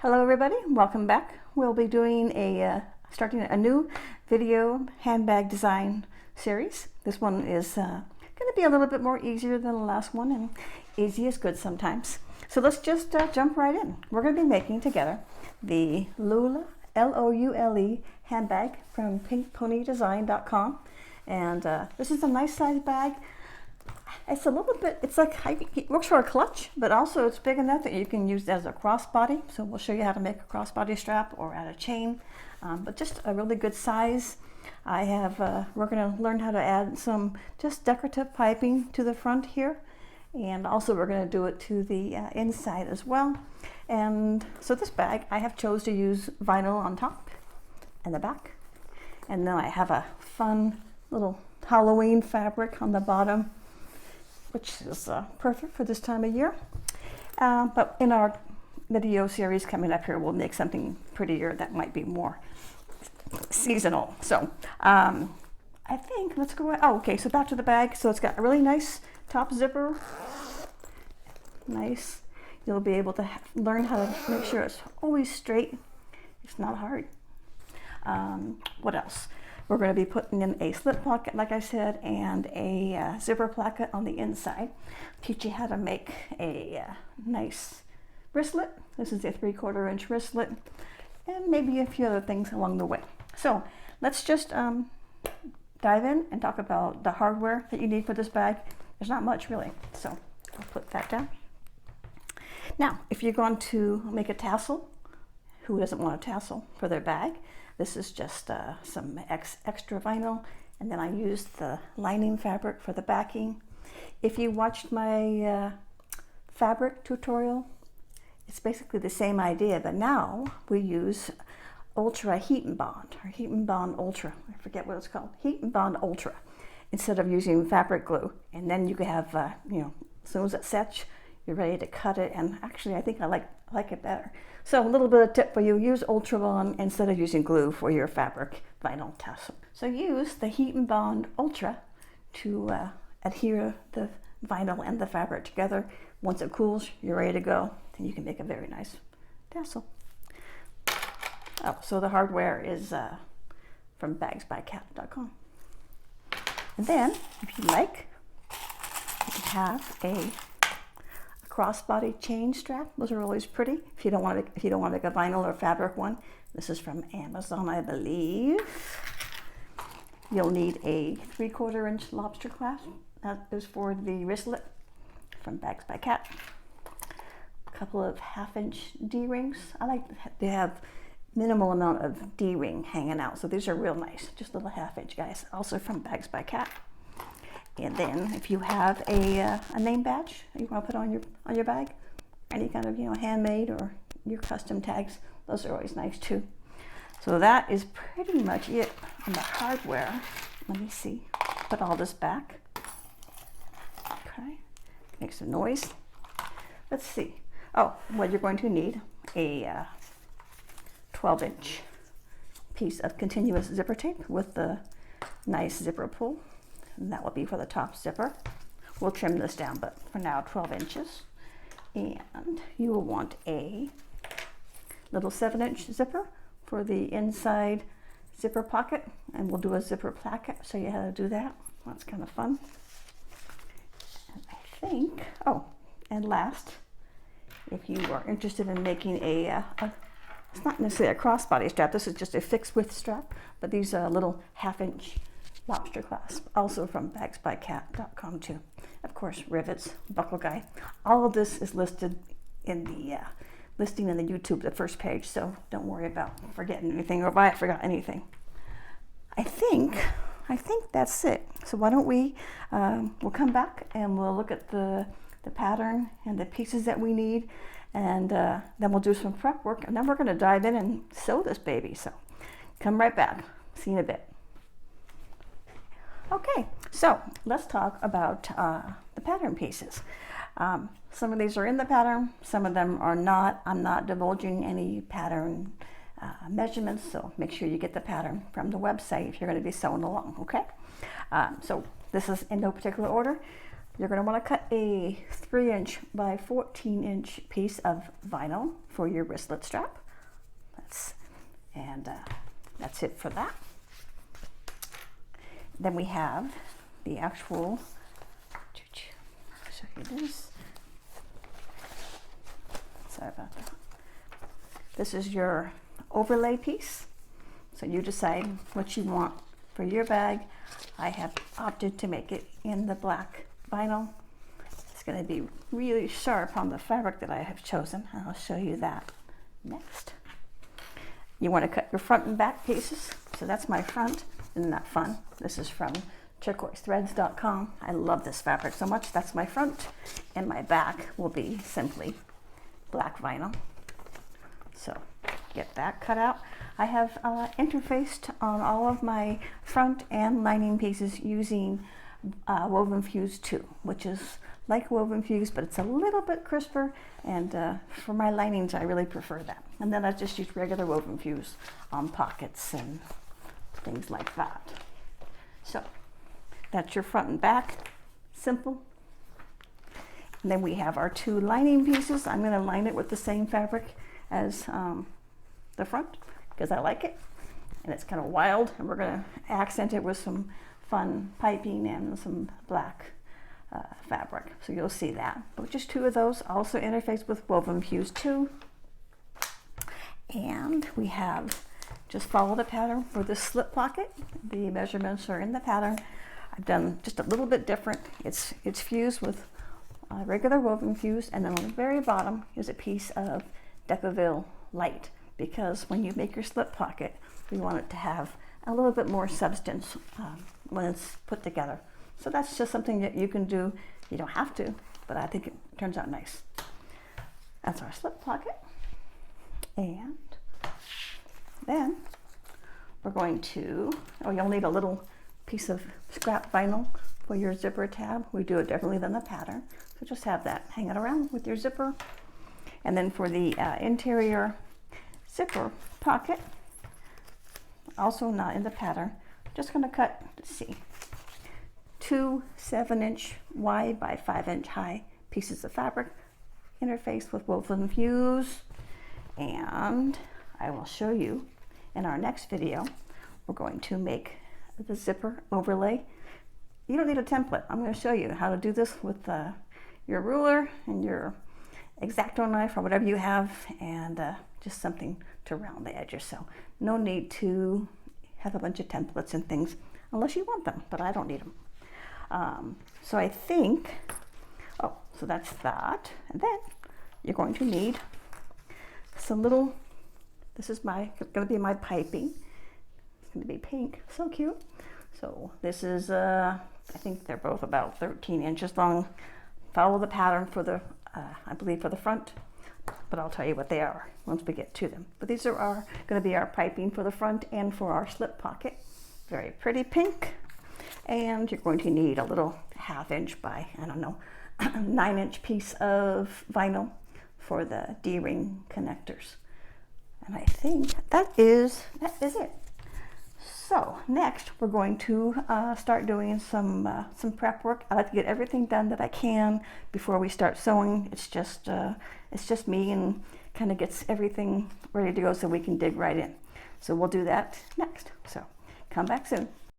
Hello everybody, welcome back. We'll be doing starting a new video handbag design series. This one is going to be a little bit more easier than the last one, and easy is good sometimes. So let's just jump right in. We're going to be making together the Loule, L-O-U-L-E handbag from pinkponydesign.com, and this is a nice size bag. It's a little bit, it's like, it works for a clutch, but also it's big enough that you can use it as a crossbody. So we'll show you how to make a crossbody strap or add a chain, but just a really good size. We're going to learn how to add some just decorative piping to the front here. And also we're going to do it to the inside as well. And so this bag, I have chose to use vinyl on top and the back. And then I have a fun little Halloween fabric on the bottom, which is perfect for this time of year. But in our video series coming up here, we'll make something prettier that might be more seasonal. So I think, let's go, okay, so back to the bag. So it's got a really nice top zipper. Nice. You'll be able to learn how to make sure it's always straight. It's not hard. What else? We're going to be putting in a slip pocket, like I said, and a zipper pocket on the inside. Teach you how to make a nice wristlet. This is a 3/4 inch wristlet, and maybe a few other things along the way. So let's just dive in and talk about the hardware that you need for this bag. There's not much really, so I'll put that down. Now, if you're going to make a tassel, who doesn't want a tassel for their bag? This is just some extra vinyl, and then I used the lining fabric for the backing. If you watched my fabric tutorial, it's basically the same idea, but now we use Ultra Heat and Bond, or Heat and Bond Ultra. I forget what it's called. Heat and Bond Ultra, instead of using fabric glue. And then you can have, as soon as it sets, you're ready to cut it. And actually, I think I like it better. So a little bit of tip for you, use Ultra Bond instead of using glue for your fabric vinyl tassel. So use the Heat and Bond Ultra to adhere the vinyl and the fabric together. Once it cools, you're ready to go. Then you can make a very nice tassel. Oh, so the hardware is from bagsbycat.com. And then, if you like, you can have a crossbody chain strap. Those are always pretty. If you don't want to make a vinyl or fabric one, this is from Amazon, I believe. You'll need a 3/4 inch lobster clasp. That is for the wristlet from Bags by Cat. A couple of 1/2 inch D-rings. I like to have minimal amount of D-ring hanging out, so these are real nice. Just little 1/2 inch guys, also from Bags by Cat. And then if you have a name badge you want to put on your bag, any kind of handmade or your custom tags, those are always nice too. So that is pretty much it on the hardware. Let me see. Put all this back. Okay. Make some noise. Let's see. Oh, well, you're going to need a 12 inch piece of continuous zipper tape with the nice zipper pull. And that will be for the top zipper. We'll trim this down, but for now 12 inches. And you will want a little 7-inch zipper for the inside zipper pocket, and we'll do a zipper placket, show you how to do that. That's kind of fun. And I think, and last, if you are interested in making it's not necessarily a crossbody strap, this is just a fixed width strap, but these are little 1/2 inch lobster clasp, also from bagsbycat.com too. Of course, rivets, buckle guide. All of this is listed in the listing in the YouTube, the first page, so don't worry about forgetting anything or if I forgot anything. I think that's it. So why don't we'll come back and we'll look at the pattern and the pieces that we need, and then we'll do some prep work, and then we're going to dive in and sew this baby. So come right back. See you in a bit. Okay, so let's talk about the pattern pieces. Some of these are in the pattern, some of them are not. I'm not divulging any pattern measurements, so make sure you get the pattern from the website if you're going to be sewing along, okay? So this is in no particular order. you're going to want to cut a 3" by 14" piece of vinyl for your wristlet strap. That's it for that. Then we have the actual, I'll show you this. Sorry about that. This is your overlay piece. So you decide what you want for your bag. I have opted to make it in the black vinyl. It's going to be really sharp on the fabric that I have chosen, and I'll show you that next. You want to cut your front and back pieces. So that's my front. Isn't that fun? This is from turquoisethreads.com. I love this fabric so much. That's my front, and my back will be simply black vinyl. So get that cut out. I have interfaced on all of my front and lining pieces using Woven Fuse 2, which is like Woven Fuse, but it's a little bit crisper, and for my linings I really prefer that. And then I just use regular Woven Fuse on pockets and things like that. So that's your front and back, simple. And then we have our 2 lining pieces. I'm going to line it with the same fabric as the front because I like it, and it's kind of wild, and we're going to accent it with some fun piping and some black fabric, so you'll see that. But just 2 of those, also interfaced with Woven Fuse 2. And we have just follow the pattern for the slip pocket. The measurements are in the pattern. I've done just a little bit different. It's fused with regular Woven Fuse, and then on the very bottom is a piece of Decovil Light, because when you make your slip pocket, we want it to have a little bit more substance when it's put together. So that's just something that you can do. You don't have to, but I think it turns out nice. That's our slip pocket. And then we're going to, you'll need a little piece of scrap vinyl for your zipper tab. We do it differently than the pattern. So just have that hanging around with your zipper. And then for the interior zipper pocket, also not in the pattern, just going to cut, let's see, 2 7" wide by 5" high pieces of fabric, interfaced with Woven Fuse. And I will show you in our next video, we're going to make the zipper overlay. You don't need a template. I'm going to show you how to do this with your ruler and your X-Acto knife or whatever you have, and just something to round the edges. So no need to have a bunch of templates and things unless you want them, but I don't need them. So I think, so that's that. And then you're going to need some little, this is going to be my piping. It's going to be pink, so cute. So this is, I think they're both about 13 inches long. Follow the pattern for the, I believe for the front, but I'll tell you what they are once we get to them. But these are going to be our piping for the front and for our slip pocket. Very pretty pink. And you're going to need a little 1/2" by, I don't know, 9" piece of vinyl for the D-ring connectors. And I think that is it. So next we're going to start doing some prep work. I like to get everything done that I can before we start sewing. It's just me, and kind of gets everything ready to go so we can dig right in. So we'll do that next. So come back soon.